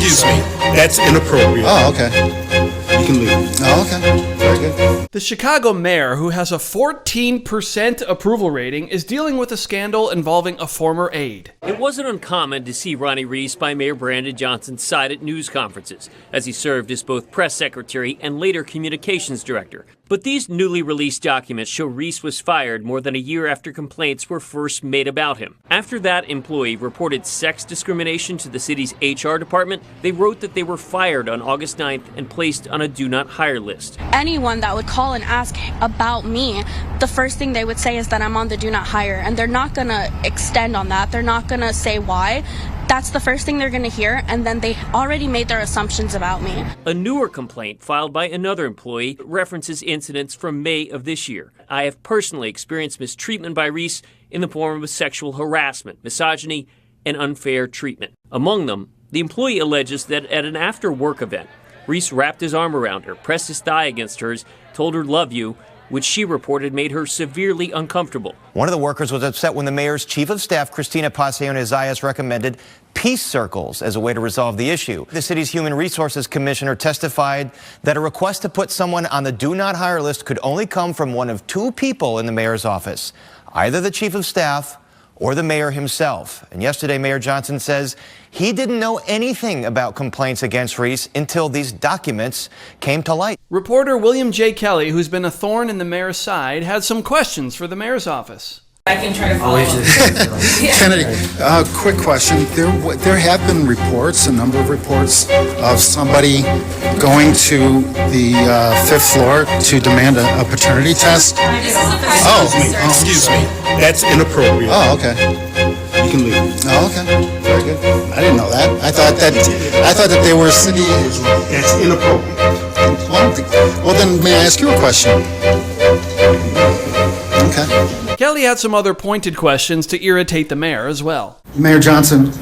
Excuse me, that's inappropriate. Oh, okay. You can leave. Oh, okay. Very good. The Chicago mayor, who has a 14% approval rating, is dealing with a scandal involving a former aide. It wasn't uncommon to see Ronnie Reese by Mayor Brandon Johnson's side at news conferences, as he served as both press secretary and later communications director. But these newly released documents show Reese was fired more than a year after complaints were first made about him. After that employee reported sex discrimination to the city's HR department, they wrote that they were fired on August 9th and placed on a do not hire list. Anyone that would call and ask about me, the first thing they would say is that I'm on the do not hire, and they're not going to extend on that. They're not going to say why. That's the first thing they're going to hear, and then they already made their assumptions about me. A newer complaint filed by another employee references incidents from May of this year. I have personally experienced mistreatment by Reese in the form of sexual harassment, misogyny, and unfair treatment. Among them, the employee alleges that at an after-work event, Reese wrapped his arm around her, pressed his thigh against hers, told her "love you," which she reported made her severely uncomfortable. One of the workers was upset when the mayor's chief of staff, Christina Paseon-Isaias, recommended peace circles as a way to resolve the issue. The city's human resources commissioner testified that a request to put someone on the do not hire list could only come from one of two people in the mayor's office, either the chief of staff or the mayor himself. And yesterday, Mayor Johnson says he didn't know anything about complaints against Reese until these documents came to light. Reporter William J. Kelly, who's been a thorn in the mayor's side, had some questions for the mayor's office. I can try to follow up. Kennedy, quick question. There have been reports, a number of reports, of somebody going to the fifth floor to demand a paternity test. Excuse me, that's inappropriate. Oh, okay. You can leave. Oh, okay. Very good. I didn't know that. I thought that they were city. That's inappropriate. Well, then may I ask you a question? Okay. Kelly had some other pointed questions to irritate the mayor as well. Mayor Johnson,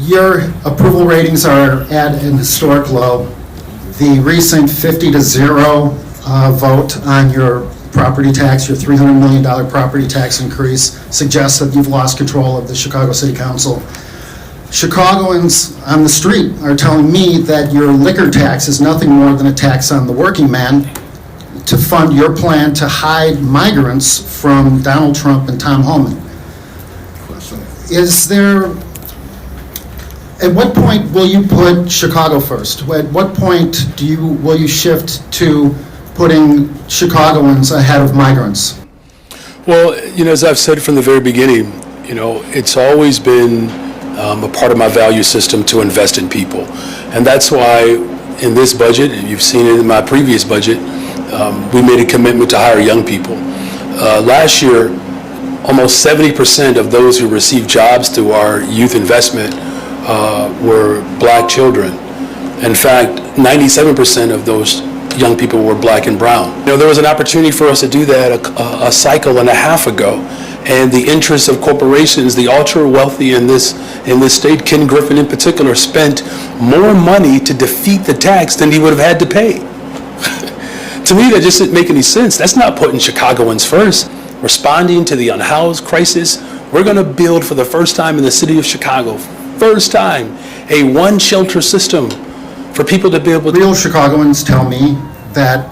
your approval ratings are at an historic low. The recent 50-0 vote on your property tax, your $300 million property tax increase, suggests that you've lost control of the Chicago City Council. Chicagoans on the street are telling me that your liquor tax is nothing more than a tax on the working man to fund your plan to hide migrants from Donald Trump and Tom Homan. Is there, at what point will you put Chicago first? At what point will you shift to putting Chicagoans ahead of migrants? Well, as I've said from the very beginning, it's always been a part of my value system to invest in people. And that's why in this budget, and you've seen it in my previous budget, we made a commitment to hire young people. Last year, almost 70% of those who received jobs through our youth investment were black children. In fact, 97% of those young people were black and brown. There was an opportunity for us to do that a cycle and a half ago, and the interests of corporations, the ultra wealthy in this state, Ken Griffin in particular, spent more money to defeat the tax than he would have had to pay. To me, that just didn't make any sense. That's not putting Chicagoans first. Responding to the unhoused crisis, we're going to build for the first time in the city of Chicago, first time, a one shelter system for people to be able to. Real Chicagoans tell me that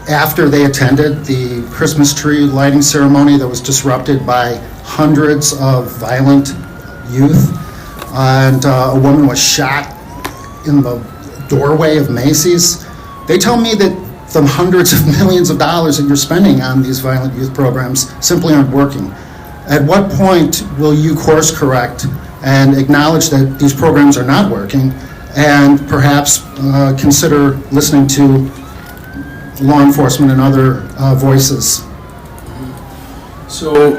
after they attended the Christmas tree lighting ceremony that was disrupted by hundreds of violent youth, and a woman was shot in the doorway of Macy's, they tell me that the hundreds of millions of dollars that you're spending on these violent youth programs simply aren't working. At what point will you course correct and acknowledge that these programs are not working, and perhaps consider listening to law enforcement and other voices? So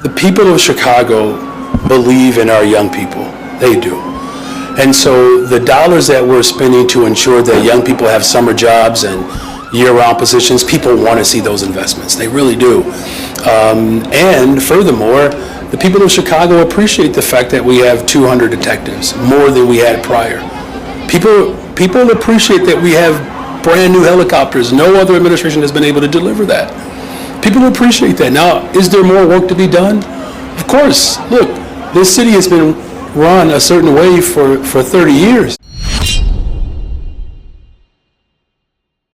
the people of Chicago believe in our young people. They do. And so the dollars that we're spending to ensure that young people have summer jobs and year-round positions, people want to see those investments. They really do. And furthermore, the people of Chicago appreciate the fact that we have 200 detectives, more than we had prior. People appreciate that we have brand new helicopters. No other administration has been able to deliver that. People appreciate that. Now, is there more work to be done? Of course. Look, this city has been run a certain way for 30 years.